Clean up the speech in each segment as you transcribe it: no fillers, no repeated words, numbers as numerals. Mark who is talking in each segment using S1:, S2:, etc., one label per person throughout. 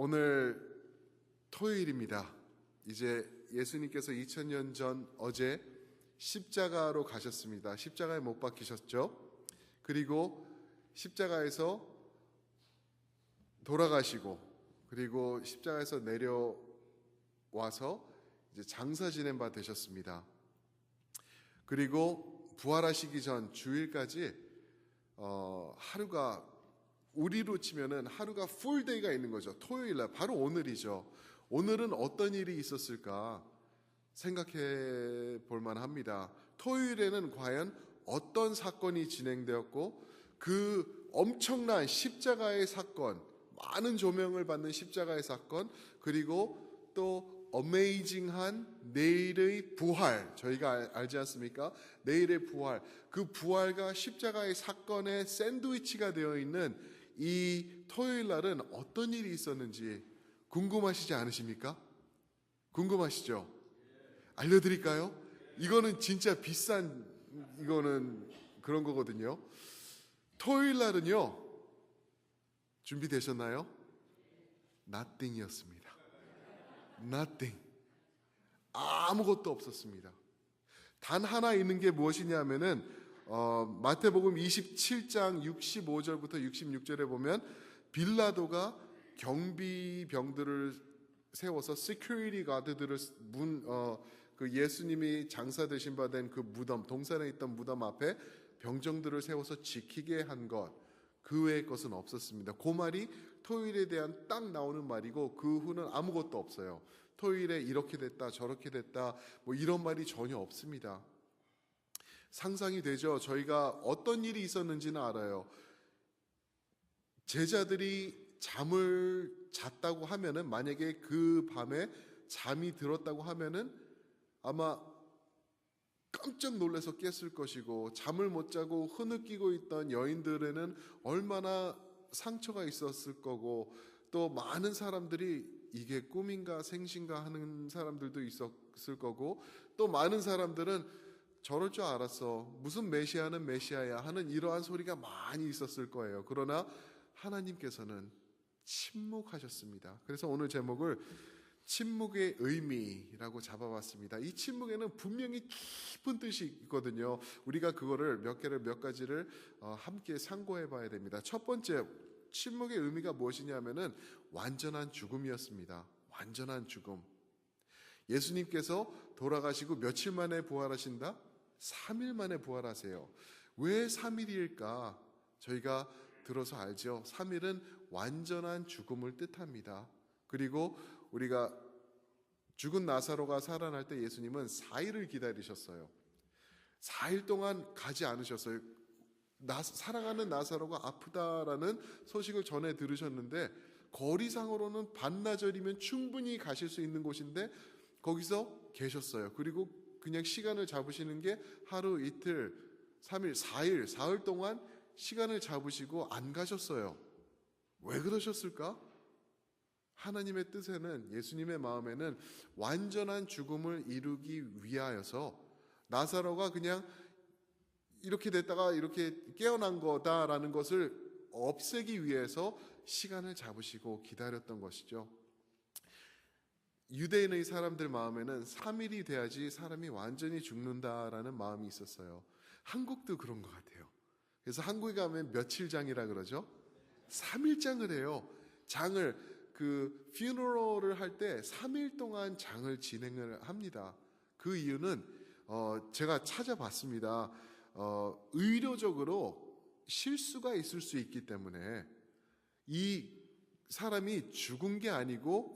S1: 오늘 토요일입니다. 이제 예수님께서 2000년 전 어제 십자가로 가셨습니다. 십자가에 못 박히셨죠. 그리고 십자가에서 돌아가시고 그리고 십자가에서 내려와서 이제 장사 지낸 바 되셨습니다. 그리고 부활하시기 전 주일까지 하루가 우리로 치면은 하루가 풀데이가 있는 거죠. 토요일날 바로 오늘이죠. 오늘은 어떤 일이 있었을까 생각해 볼 만합니다. 토요일에는 과연 어떤 사건이 진행되었고 그 엄청난 십자가의 사건, 많은 조명을 받는 십자가의 사건, 그리고 또 어메이징한 내일의 부활, 저희가 알지 않습니까? 내일의 부활, 그 부활과 십자가의 사건의 샌드위치가 되어 있는 이 토요일 날은 어떤 일이 있었는지 궁금하시지 않으십니까? 궁금하시죠? 알려드릴까요? 이거는 진짜 비싼 이거는 그런 거거든요. 토요일 날은요, 준비되셨나요? nothing이었습니다. nothing. 아무것도 없었습니다. 단 하나 있는 게 무엇이냐면은 마태복음 27장 65절부터 66절에 보면 빌라도가 경비병들을 세워서 시큐리티 가드들을 그 예수님이 장사되신 바 된 그 무덤, 동산에 있던 무덤 앞에 병정들을 세워서 지키게 한 것, 그 외의 것은 없었습니다. 그 말이 토요일에 대한 딱 나오는 말이고 그 후는 아무것도 없어요. 토요일에 이렇게 됐다 저렇게 됐다 뭐 이런 말이 전혀 없습니다. 상상이 되죠. 저희가 어떤 일이 있었는지는 알아요. 제자들이 잠을 잤다고 하면은, 만약에 그 밤에 잠이 들었다고 하면은 아마 깜짝 놀라서 깼을 것이고, 잠을 못 자고 흐느끼고 있던 여인들에는 얼마나 상처가 있었을 거고, 또 많은 사람들이 이게 꿈인가 생신가 하는 사람들도 있었을 거고, 또 많은 사람들은 저럴 줄 알았어, 무슨 메시아는 메시아야 하는 이러한 소리가 많이 있었을 거예요. 그러나 하나님께서는 침묵하셨습니다. 그래서 오늘 제목을 침묵의 의미라고 잡아봤습니다. 이 침묵에는 분명히 깊은 뜻이 있거든요. 우리가 그거를 몇 가지를 함께 상고해 봐야 됩니다. 첫 번째, 침묵의 의미가 무엇이냐면은 완전한 죽음이었습니다. 완전한 죽음. 예수님께서 돌아가시고 며칠 만에 부활하신다? 3일 만에 부활하세요. 왜 3일일까? 저희가 들어서 알죠. 3일은 완전한 죽음을 뜻합니다. 그리고 우리가 죽은 나사로가 살아날 때 예수님은 4일을 기다리셨어요. 4일 동안 가지 않으셨어요. 살아가는 나사로가 아프다라는 소식을 전해 들으셨는데, 거리상으로는 반나절이면 충분히 가실 수 있는 곳인데 거기서 계셨어요. 그리고 그냥 시간을 잡으시는 게 하루, 이틀, 3일, 4일, 사흘 동안 시간을 잡으시고 안 가셨어요. 왜 그러셨을까? 하나님의 뜻에는, 예수님의 마음에는 완전한 죽음을 이루기 위하여서 나사로가 그냥 이렇게 됐다가 이렇게 깨어난 거다라는 것을 없애기 위해서 시간을 잡으시고 기다렸던 것이죠. 유대인의 사람들 마음에는 3일이 돼야지 사람이 완전히 죽는다라는 마음이 있었어요. 한국도 그런 것 같아요. 그래서 한국에 가면 며칠장이라 그러죠? 3일장을 해요. 장을, 그 funeral을 할 때 3일 동안 장을 진행을 합니다. 그 이유는 제가 찾아봤습니다. 의료적으로 실수가 있을 수 있기 때문에, 이 사람이 죽은 게 아니고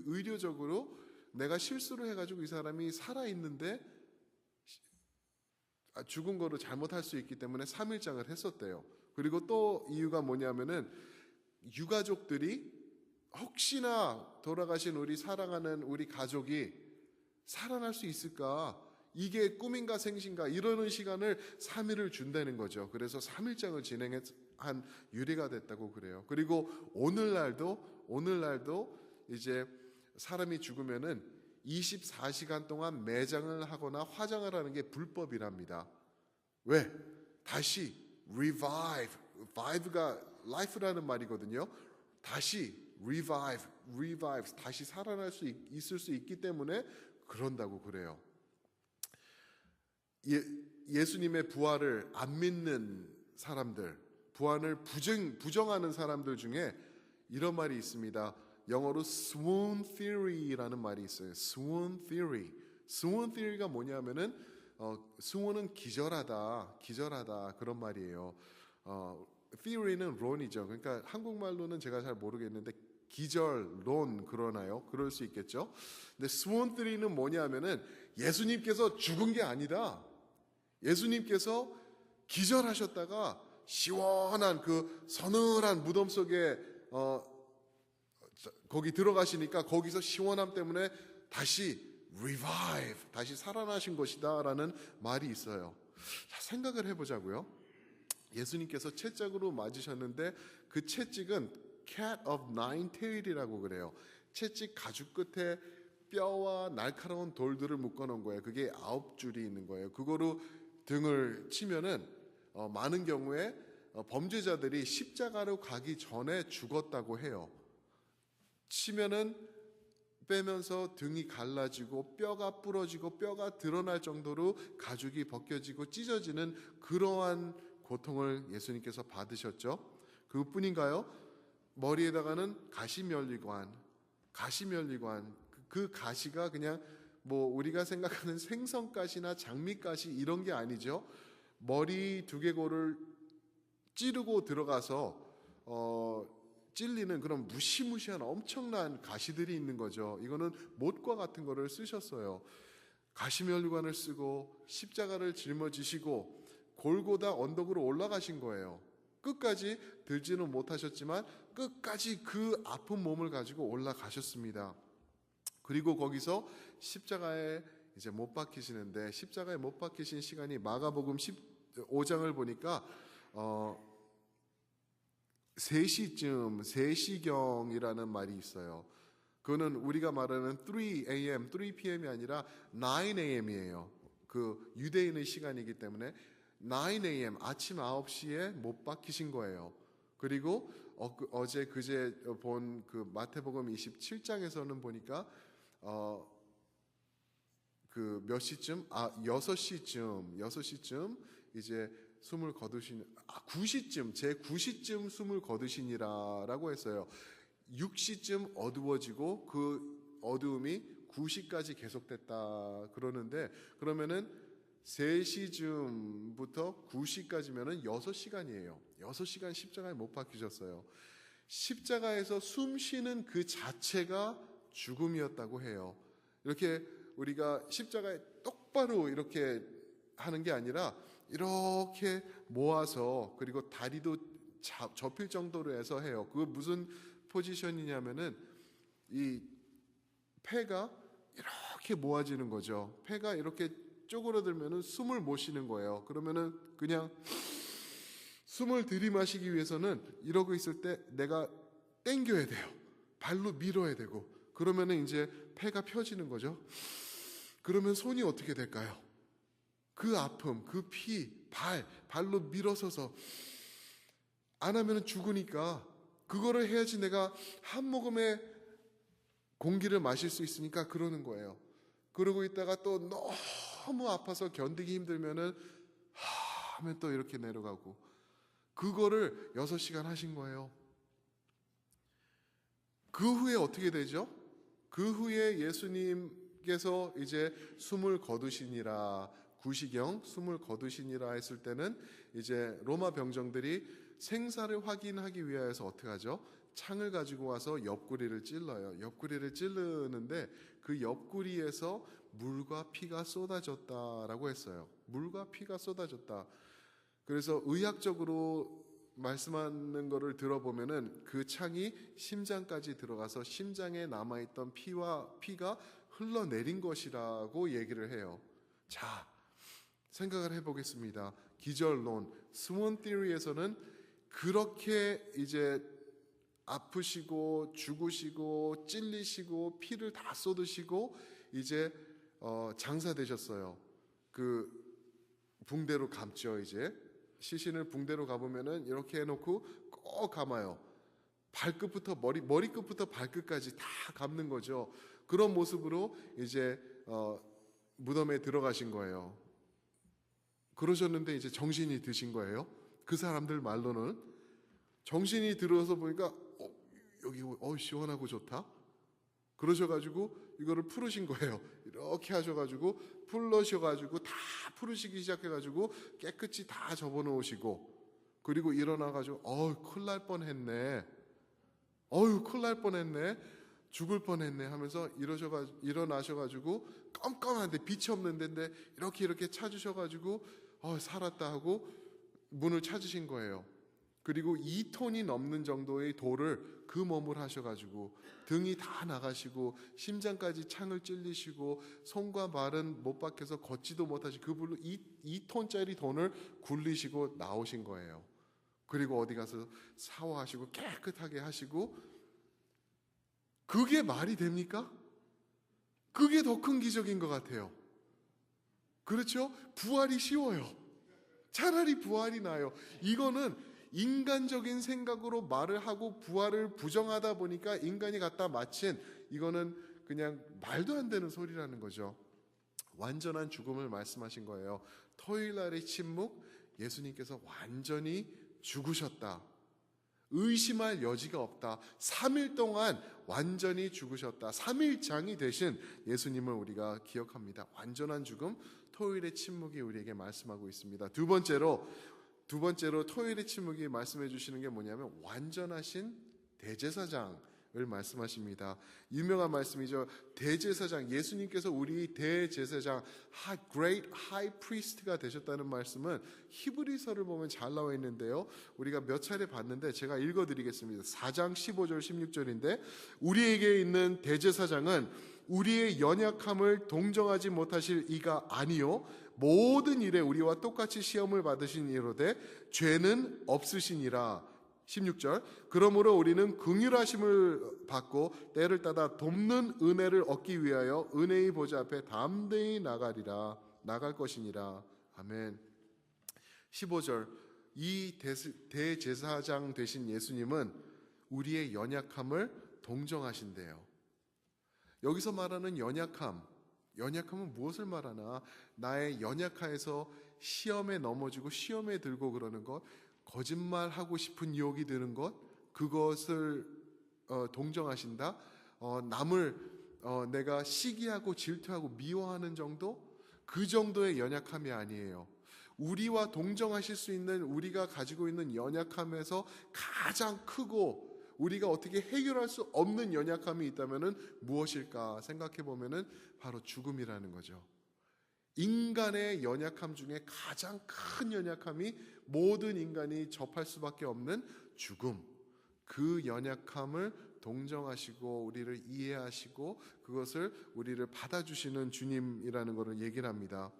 S1: 의료적으로 내가 실수를 해가지고 이 사람이 살아있는데 죽은 거로 잘못할 수 있기 때문에 3일장을 했었대요. 그리고 또 이유가 뭐냐면은, 유가족들이 혹시나 돌아가신 우리 사랑하는 우리 가족이 살아날 수 있을까, 이게 꿈인가 생신가 이러는 시간을 3일을 준다는 거죠. 그래서 3일장을 진행한 유래가 됐다고 그래요. 그리고 오늘날도 이제 사람이 죽으면은 24시간 동안 매장을 하거나 화장을 하는 게 불법이랍니다. 왜? 다시 revive가 life라는 말이거든요. 다시 revive, 다시 살아날 수 있을 수 있기 때문에 그런다고 그래요. 예수님의 부활을 안 믿는 사람들, 부활을 부정하는 사람들 중에 이런 말이 있습니다. 영어로 swoon theory라는 말이 있어요. swoon theory. swoon theory가 뭐냐면은 swoon은 기절하다 그런 말이에요. theory는 론이죠. 그러니까 한국말로는 제가 잘 모르겠는데 기절론 그러나요? 그럴 수 있겠죠. 근데 swoon theory는 뭐냐면은 예수님께서 죽은 게 아니다. 예수님께서 기절하셨다가 시원한 그 서늘한 무덤 속에 거기 들어가시니까 거기서 시원함 때문에 다시 revive, 다시 살아나신 것이다 라는 말이 있어요. 자, 생각을 해보자고요. 예수님께서 채찍으로 맞으셨는데 그 채찍은 cat of nine tail이라고 그래요. 채찍 가죽 끝에 뼈와 날카로운 돌들을 묶어놓은 거예요. 그게 9줄이 있는 거예요. 그거로 등을 치면은 많은 경우에 범죄자들이 십자가로 가기 전에 죽었다고 해요. 치면은 빼면서 등이 갈라지고 뼈가 부러지고 뼈가 드러날 정도로 가죽이 벗겨지고 찢어지는 그러한 고통을 예수님께서 받으셨죠. 그뿐인가요? 머리에다가는 가시면리관, 그 가시가 그냥 뭐 우리가 생각하는 생선가시나 장미가시 이런 게 아니죠. 머리 두개골을 찌르고 들어가서 찔리는 그런 무시무시한 엄청난 가시들이 있는 거죠. 이거는 못과 같은 거를 쓰셨어요. 가시면류관을 쓰고 십자가를 짊어지시고 골고다 언덕으로 올라가신 거예요. 끝까지 들지는 못하셨지만 끝까지 그 아픈 몸을 가지고 올라가셨습니다. 그리고 거기서 십자가에 이제 못 박히시는데 십자가에 못 박히신 시간이 마가복음 15장을 보니까 3시쯤, 3시경이라는 말이 있어요. 그거는 우리가 말하는 3am, 3pm이 아니라 9am이에요. 그 유대인의 시간이기 때문에 9am, 아침 9시에 못 박히신 거예요. 그리고 어제 그제 본 그 마태복음 27장에서는 보니까 그 몇 시쯤? 6시쯤 이제 숨을 거두신 9시쯤 제 9시쯤 숨을 거두시니라라고 했어요. 6시쯤 어두워지고 그 어두움이 9시까지 계속됐다 그러는데 그러면은 3시쯤부터 9시까지면은 6시간이에요. 6시간 십자가에 못 박히셨어요. 십자가에서 숨 쉬는 그 자체가 죽음이었다고 해요. 이렇게 우리가 십자가에 똑바로 이렇게 하는 게 아니라 이렇게 모아서 그리고 다리도 접힐 정도로 해서 해요. 그거 무슨 포지션이냐면은 이 폐가 이렇게 모아지는 거죠. 폐가 이렇게 쪼그러들면은 숨을 못 쉬는 거예요. 그러면은 그냥 숨을 들이마시기 위해서는 이러고 있을 때 내가 당겨야 돼요. 발로 밀어야 되고 그러면은 이제 폐가 펴지는 거죠. 그러면 손이 어떻게 될까요? 그 아픔, 그 피, 발로 밀어서서 안 하면 죽으니까 그거를 해야지 내가 한 모금의 공기를 마실 수 있으니까 그러는 거예요. 그러고 있다가 또 너무 아파서 견디기 힘들면은 하면 또 이렇게 내려가고 그거를 6시간 하신 거예요. 그 후에 어떻게 되죠? 그 후에 예수님께서 이제 숨을 거두시니라 구시경 숨을 거두시니라 했을 때는 이제 로마 병정들이 생사를 확인하기 위하여서 어떻게 하죠? 창을 가지고 와서 옆구리를 찔러요. 옆구리를 찌르는데 그 옆구리에서 물과 피가 쏟아졌다라고 했어요. 물과 피가 쏟아졌다. 그래서 의학적으로 말씀하는 거를 들어보면은 그 창이 심장까지 들어가서 심장에 남아있던 피가 흘러내린 것이라고 얘기를 해요. 자, 생각을 해보겠습니다. 기절론, 스원 티어리에서는 그렇게 이제 아프시고 죽으시고 찔리시고 피를 다 쏟으시고 이제 장사되셨어요. 그 붕대로 감죠. 이제 시신을 붕대로 감으면은 이렇게 해놓고 꼭 감아요. 발끝부터 머리끝부터 발끝까지 다 감는 거죠. 그런 모습으로 이제 무덤에 들어가신 거예요. 그러셨는데 이제 정신이 드신 거예요. 그 사람들 말로는 정신이 들어서 보니까 여기 시원하고 좋다. 그러셔가지고 이거를 풀으신 거예요. 이렇게 하셔가지고 풀러셔가지고 다 풀으시기 시작해가지고 깨끗이 다 접어놓으시고, 그리고 일어나가지고 큰일 날 뻔했네. 큰일 날 뻔했네. 죽을 뻔했네 하면서 일어나셔가지고 깜깜한데 빛이 없는 데인데 이렇게 찾으셔가지고 살았다 하고 문을 찾으신 거예요. 그리고 2톤이 넘는 정도의 돌을 그 몸을 하셔가지고 등이 다 나가시고 심장까지 창을 찔리시고 손과 발은 못 박혀서 걷지도 못하시고 그 불로 2톤짜리 돈을 굴리시고 나오신 거예요. 그리고 어디 가서 샤워하시고 깨끗하게 하시고, 그게 말이 됩니까? 그게 더 큰 기적인 것 같아요. 그렇죠? 부활이 쉬워요. 차라리 부활이 나요. 이거는 인간적인 생각으로 말을 하고 부활을 부정하다 보니까 인간이 갖다 마친, 이거는 그냥 말도 안 되는 소리라는 거죠. 완전한 죽음을 말씀하신 거예요. 토요일 날의 침묵, 예수님께서 완전히 죽으셨다. 의심할 여지가 없다. 3일 동안 완전히 죽으셨다. 3일장이 되신 예수님을 우리가 기억합니다. 완전한 죽음, 토요일의 침묵이 우리에게 말씀하고 있습니다. 두 번째로 토요일의 침묵이 말씀해 주시는 게 뭐냐면 완전하신 대제사장을 말씀하십니다. 유명한 말씀이죠. 대제사장, 예수님께서 우리 대제사장, Great High Priest가 되셨다는 말씀은 히브리서를 보면 잘 나와 있는데요. 우리가 몇 차례 봤는데 제가 읽어드리겠습니다. 4장 15절 16절인데, 우리에게 있는 대제사장은 우리의 연약함을 동정하지 못하실 이가 아니요 모든 일에 우리와 똑같이 시험을 받으신 이로되 죄는 없으시니라. 16절, 그러므로 우리는 긍휼하심을 받고 때를 따라 돕는 은혜를 얻기 위하여 은혜의 보좌 앞에 담대히 나갈 것이니라. 아멘. 15절, 이 대제사장 되신 예수님은 우리의 연약함을 동정하신대요. 여기서 말하는 연약함은 무엇을 말하나? 나의 연약함에서 시험에 넘어지고 시험에 들고 그러는 것, 거짓말하고 싶은 유혹이 드는 것, 그것을 동정하신다. 남을 내가 시기하고 질투하고 미워하는 정도, 그 정도의 연약함이 아니에요. 우리와 동정하실 수 있는, 우리가 가지고 있는 연약함에서 가장 크고 우리가 어떻게 해결할 수 없는 연약함이 있다면은 무엇일까 생각해 보면은 바로 죽음이라는 거죠. 인간의 연약함 중에 가장 큰 연약함이 모든 인간이 접할 수밖에 없는 죽음. 그 연약함을 동정하시고 우리를 이해하시고 그것을 우리를 받아주시는 주님이라는 것을 얘기를 합니다.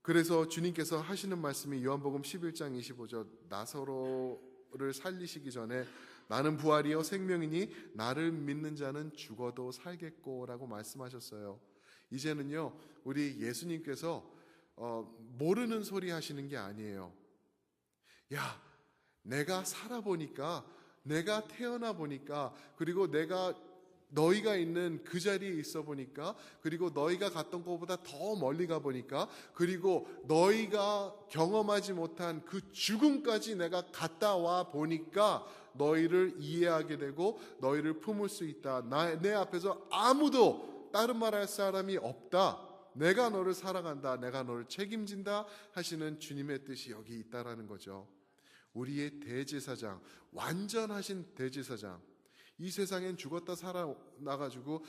S1: 그래서 주님께서 하시는 말씀이 요한복음 11장 25절, 나사로를 살리시기 전에 나는 부활이요 생명이니 나를 믿는 자는 죽어도 살겠고 라고 말씀하셨어요. 이제는요, 우리 예수님께서 모르는 소리 하시는 게 아니에요. 야, 내가 살아보니까, 내가 태어나 보니까, 그리고 내가 너희가 있는 그 자리에 있어 보니까, 그리고 너희가 갔던 곳보다 더 멀리 가 보니까, 그리고 너희가 경험하지 못한 그 죽음까지 내가 갔다 와 보니까 너희를 이해하게 되고 너희를 품을 수 있다. 내 앞에서 아무도 다른 말할 사람이 없다. 내가 너를 사랑한다. 내가 너를 책임진다 하시는 주님의 뜻이 여기 있다라는 거죠. 우리의 대제사장, 완전하신 대제사장. 이 세상엔 죽었다 살아나가지고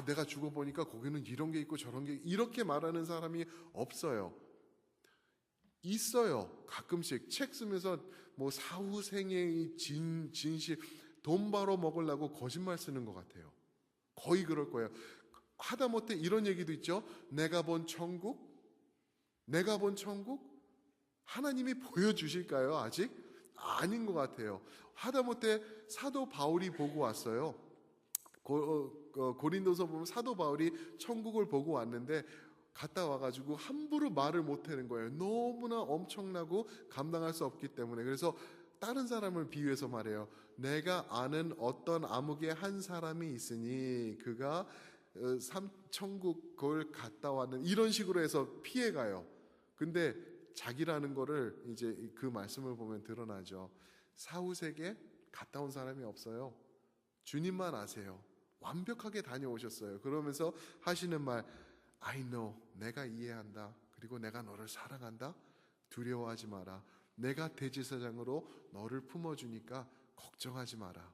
S1: 내가 죽어보니까 거기는 이런 게 있고 저런 게, 이렇게 말하는 사람이 없어요. 있어요. 가끔씩 책 쓰면서 뭐 사후생애의 진실, 돈 벌어 먹으려고 거짓말 쓰는 것 같아요. 거의 그럴 거예요. 하다못해 이런 얘기도 있죠. 내가 본 천국? 하나님이 보여주실까요? 아직? 아닌 것 같아요. 하다못해 사도 바울이 보고 왔어요. 고린도서 보면 사도 바울이 천국을 보고 왔는데 갔다 와가지고 함부로 말을 못하는 거예요. 너무나 엄청나고 감당할 수 없기 때문에. 그래서 다른 사람을 비유해서 말해요. 내가 아는 어떤 암흑의 한 사람이 있으니 그가 천국 그걸 갔다 왔는, 이런 식으로 해서 피해가요. 근데 자기라는 거를 이제 그 말씀을 보면 드러나죠. 사후세계 갔다 온 사람이 없어요. 주님만 아세요. 완벽하게 다녀오셨어요. 그러면서 하시는 말, I know, 내가 이해한다. 그리고 내가 너를 사랑한다. 두려워하지 마라. 내가 대제사장으로 너를 품어주니까 걱정하지 마라.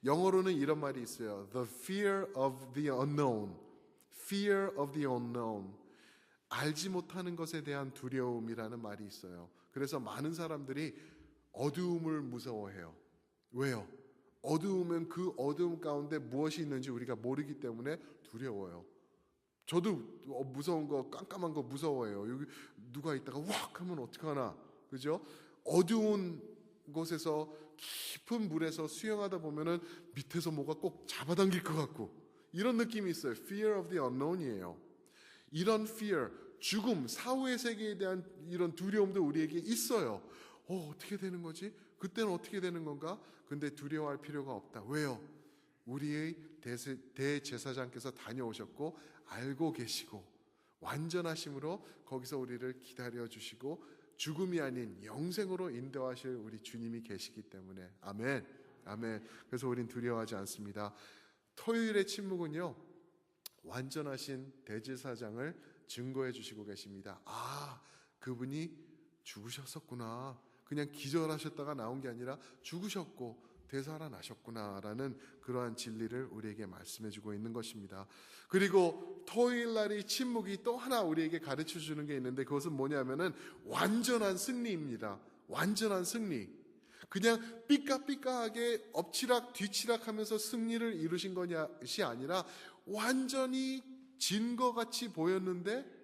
S1: 영어로는 이런 말이 있어요. The fear of the unknown. Fear of the unknown. 알지 못하는 것에 대한 두려움이라는 말이 있어요. 그래서 많은 사람들이 어두움을 무서워해요. 왜요? 어두우면 그 어두움 가운데 무엇이 있는지 우리가 모르기 때문에 두려워요. 저도 무서운 거, 깜깜한 거 무서워해요. 여기 누가 있다가 확 하면 어떡하나, 그죠? 어두운 곳에서 깊은 물에서 수영하다 보면은 밑에서 뭐가 꼭 잡아당길 것 같고, 이런 느낌이 있어요. Fear of the unknown이에요. 이런 fear, 죽음, 사후의 세계에 대한 이런 두려움도 우리에게 있어요. 어떻게 되는 거지? 그때는 어떻게 되는 건가? 근데 두려워할 필요가 없다. 왜요? 우리의 대제사장께서 다녀오셨고 알고 계시고 완전하심으로 거기서 우리를 기다려 주시고 죽음이 아닌 영생으로 인도하실 우리 주님이 계시기 때문에. 아멘. 아멘. 그래서 우린 두려워하지 않습니다. 토요일의 침묵은요, 완전하신 대제사장을 증거해 주시고 계십니다. 아, 그분이 죽으셨었구나. 그냥 기절하셨다가 나온 게 아니라 죽으셨고 되살아나셨구나라는 그러한 진리를 우리에게 말씀해 주고 있는 것입니다. 그리고 토요일 날의 침묵이 또 하나 우리에게 가르쳐 주는 게 있는데, 그것은 뭐냐면은 완전한 승리입니다. 완전한 승리. 그냥 삐까삐까하게 엎치락 뒤치락 하면서 승리를 이루신 것이 아니라 완전히 진 것 같이 보였는데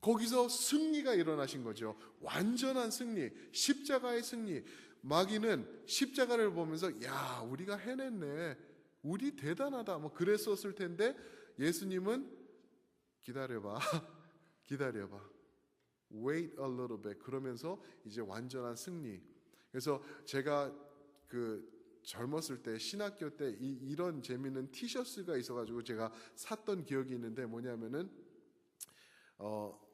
S1: 거기서 승리가 일어나신 거죠. 완전한 승리, 십자가의 승리. 마귀는 십자가를 보면서 야, 우리가 해냈네, 우리 대단하다, 뭐 그랬었을 텐데, 예수님은 기다려봐 기다려봐, wait a little bit, 그러면서 이제 완전한 승리. 그래서 제가 젊었을 때, 신학교 때 이런 재미있는 티셔츠가 있어가지고 제가 샀던 기억이 있는데, 뭐냐면은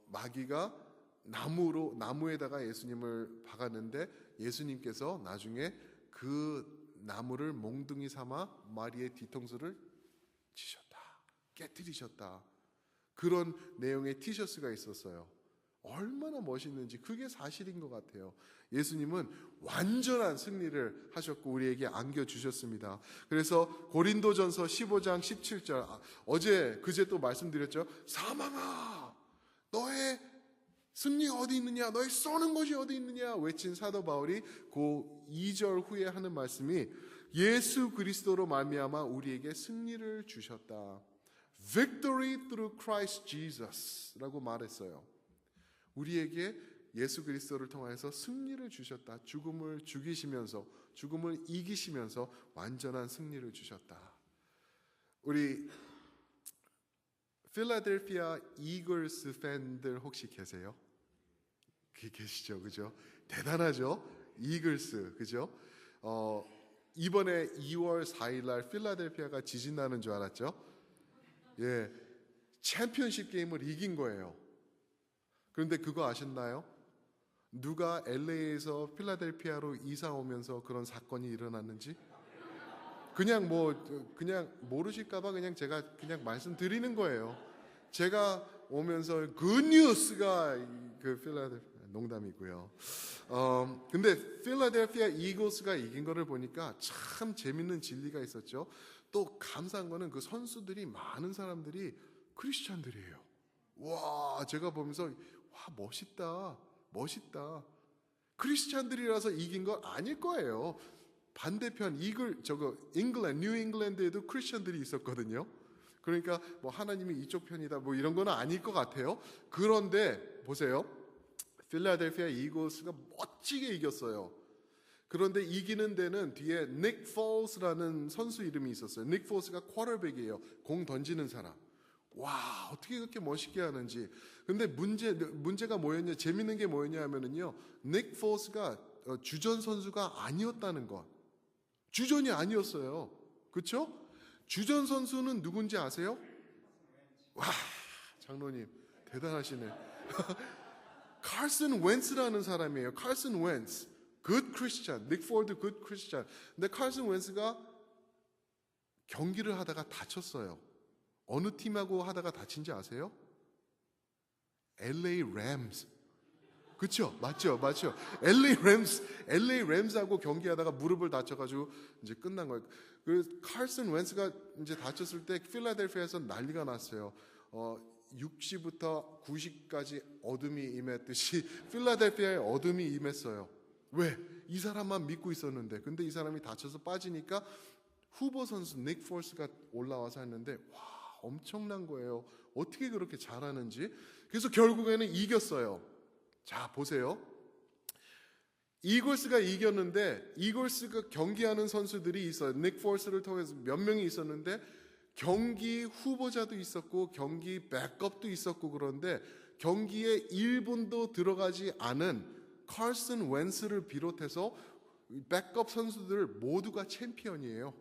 S1: 마귀가 나무에다가 예수님을 박았는데 예수님께서 나중에 그 나무를 몽둥이 삼아 마리의 뒤통수를 치셨다, 깨뜨리셨다, 그런 내용의 티셔츠가 있었어요. 얼마나 멋있는지. 그게 사실인 것 같아요. 예수님은 완전한 승리를 하셨고 우리에게 안겨주셨습니다. 그래서 고린도전서 15장 17절, 그제 또 말씀드렸죠. 사망아, 너의 승리가 어디 있느냐, 너의 쏘는 것이 어디 있느냐 외친 사도 바울이 그 2절 후에 하는 말씀이 예수 그리스도로 말미암아 우리에게 승리를 주셨다. Victory through Christ Jesus 라고 말했어요. 우리에게 예수 그리스도를 통해서 승리를 주셨다. 죽음을 죽이시면서, 죽음을 이기시면서 완전한 승리를 주셨다. 우리 필라델피아 이글스 팬들 혹시 계세요? 계시죠, 그죠? 대단하죠, 이글스, 그죠? 이번에 2월 4일 날 필라델피아가 지진 나는 줄 알았죠? 예, 챔피언십 게임을 이긴 거예요. 그런데 그거 아셨나요? 누가 LA에서 필라델피아로 이사 오면서 그런 사건이 일어났는지? 그냥 모르실까봐 그냥 제가 그냥 말씀드리는 거예요. 제가 오면서 굿뉴스가 그 필라델피아, 농담이고요. 근데 필라델피아 이글스가 이긴 거를 보니까 참 재밌는 진리가 있었죠. 또 감사한 거는 그 선수들이, 많은 사람들이 크리스찬들이에요. 와, 제가 보면서 와, 멋있다. 크리스찬들이라서 이긴 건 아닐 거예요. 반대편 뉴 잉글랜드에도 크리스찬들이 있었거든요. 그러니까 뭐 하나님이 이쪽 편이다 뭐 이런 건 아닐 것 같아요. 그런데 보세요, 필라델피아 이글스가 멋지게 이겼어요. 그런데 이기는 데는 뒤에 닉 폴스라는 선수 이름이 있었어요. 닉 폴스가 쿼터백이에요. 공 던지는 사람. 와, 어떻게 그렇게 멋있게 하는지. 근데 문제가 뭐였냐, 재밌는 게 뭐였냐 하면은요, 닉 폴스가 주전 선수가 아니었다는 것. 주전이 아니었어요. 그렇죠? 주전 선수는 누군지 아세요? 와, 장로님 대단하시네. 칼슨 웬스라는 사람이에요. 칼슨 웬스. 굿 크리스찬. 닉 폴드 굿 크리스찬. 근데 칼슨 웬스가 경기를 하다가 다쳤어요. 어느 팀하고 하다가 다친지 아세요? LA 램스. 그렇죠? 맞죠? LA 램스하고 경기하다가 무릎을 다쳐가지고 이제 끝난 거예요. 그 칼슨 웬스가 이제 다쳤을 때 필라델피아에서 난리가 났어요. 6시부터 9시까지 어둠이 임했듯이 필라델피아에 어둠이 임했어요. 왜? 이 사람만 믿고 있었는데. 근데 이 사람이 다쳐서 빠지니까 후보 선수 닉 폴스가 올라와서 했는데 와, 엄청난 거예요. 어떻게 그렇게 잘하는지. 그래서 결국에는 이겼어요. 자, 보세요. 이글스가 이겼는데 이글스가 경기하는 선수들이 있어요. 닉 폴스를 통해서 몇 명이 있었는데 경기 후보자도 있었고 경기 백업도 있었고 그런데 경기에 1분도 들어가지 않은 칼슨 웬스를 비롯해서 백업 선수들 모두가 챔피언이에요.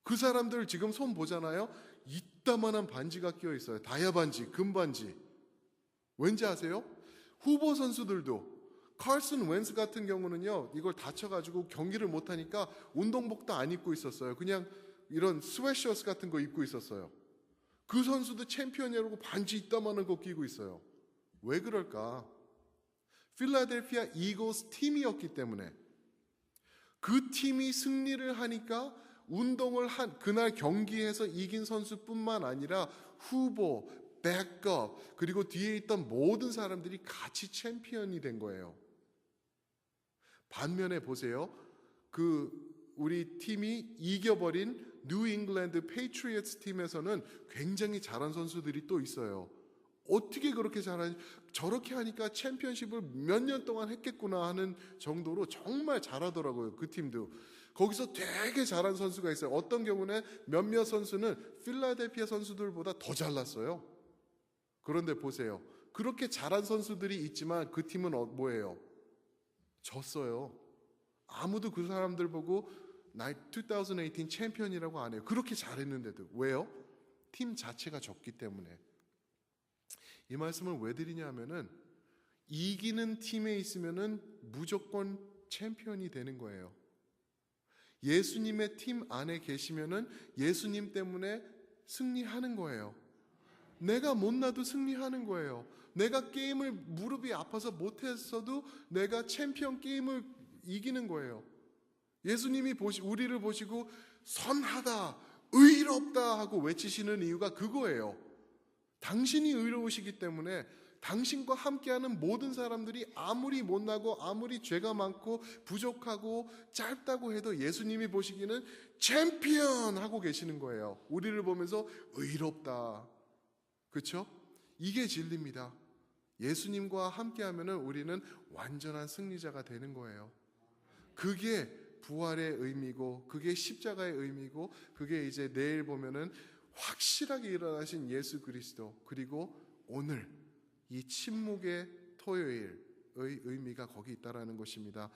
S1: 그 사람들 지금 손 보잖아요. 이따만한 반지가 끼어 있어요. 다이아 반지, 금 반지. 왠지 아세요? 후보 선수들도 칼슨 웬스 같은 경우는요, 이걸 다쳐가지고 경기를 못하니까 운동복도 안 입고 있었어요. 그냥 이런 스웨셔츠 같은 거 입고 있었어요. 그 선수도 챔피언이라고 반지 이따만한 거 끼고 있어요. 왜 그럴까? 필라델피아 이글스 팀이었기 때문에. 그 팀이 승리를 하니까 운동을 한 그날 경기에서 이긴 선수뿐만 아니라 후보, 백업, 그리고 뒤에 있던 모든 사람들이 같이 챔피언이 된 거예요. 반면에 보세요. 우리 팀이 이겨버린 뉴 잉글랜드 페이트리어츠 팀에서는 굉장히 잘한 선수들이 또 있어요. 어떻게 그렇게 잘하지? 저렇게 하니까 챔피언십을 몇 년 동안 했겠구나 하는 정도로 정말 잘하더라고요. 그 팀도. 거기서 되게 잘한 선수가 있어요. 어떤 경우는 몇몇 선수는 필라델피아 선수들보다 더 잘났어요. 그런데 보세요. 그렇게 잘한 선수들이 있지만 그 팀은 뭐예요? 졌어요. 아무도 그 사람들 보고 2018 챔피언이라고 안 해요. 그렇게 잘했는데도. 왜요? 팀 자체가 졌기 때문에. 이 말씀을 왜 드리냐면은 이기는 팀에 있으면은 무조건 챔피언이 되는 거예요. 예수님의 팀 안에 계시면은 예수님 때문에 승리하는 거예요. 내가 못나도 승리하는 거예요. 내가 게임을 무릎이 아파서 못했어도 내가 챔피언 게임을 이기는 거예요. 예수님이 우리를 보시고 선하다, 의롭다 하고 외치시는 이유가 그거예요. 당신이 의로우시기 때문에 당신과 함께하는 모든 사람들이 아무리 못나고 아무리 죄가 많고 부족하고 짧다고 해도 예수님이 보시기는 챔피언 하고 계시는 거예요. 우리를 보면서 의롭다. 그렇죠? 이게 진리입니다. 예수님과 함께하면 우리는 완전한 승리자가 되는 거예요. 그게 부활의 의미고 그게 십자가의 의미고 그게 이제 내일 보면은 확실하게 일어나신 예수 그리스도 그리고 오늘 이 침묵의 토요일의 의미가 거기 있다라는 것입니다.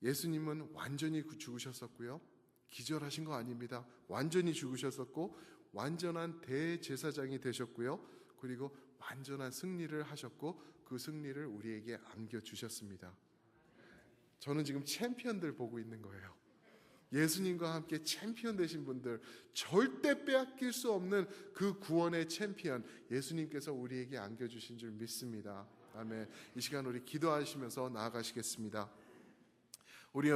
S1: 예수님은 완전히 죽으셨었고요. 기절하신 거 아닙니다. 완전히 죽으셨었고 완전한 대제사장이 되셨고요. 그리고 완전한 승리를 하셨고 그 승리를 우리에게 안겨주셨습니다. 저는 지금 챔피언들 보고 있는 거예요. 예수님과 함께 챔피언 되신 분들, 절대 빼앗길 수 없는 그 구원의 챔피언 예수님께서 우리에게 안겨주신 줄 믿습니다. 아멘. 이 시간 우리 기도하시면서 나아가시겠습니다. 우리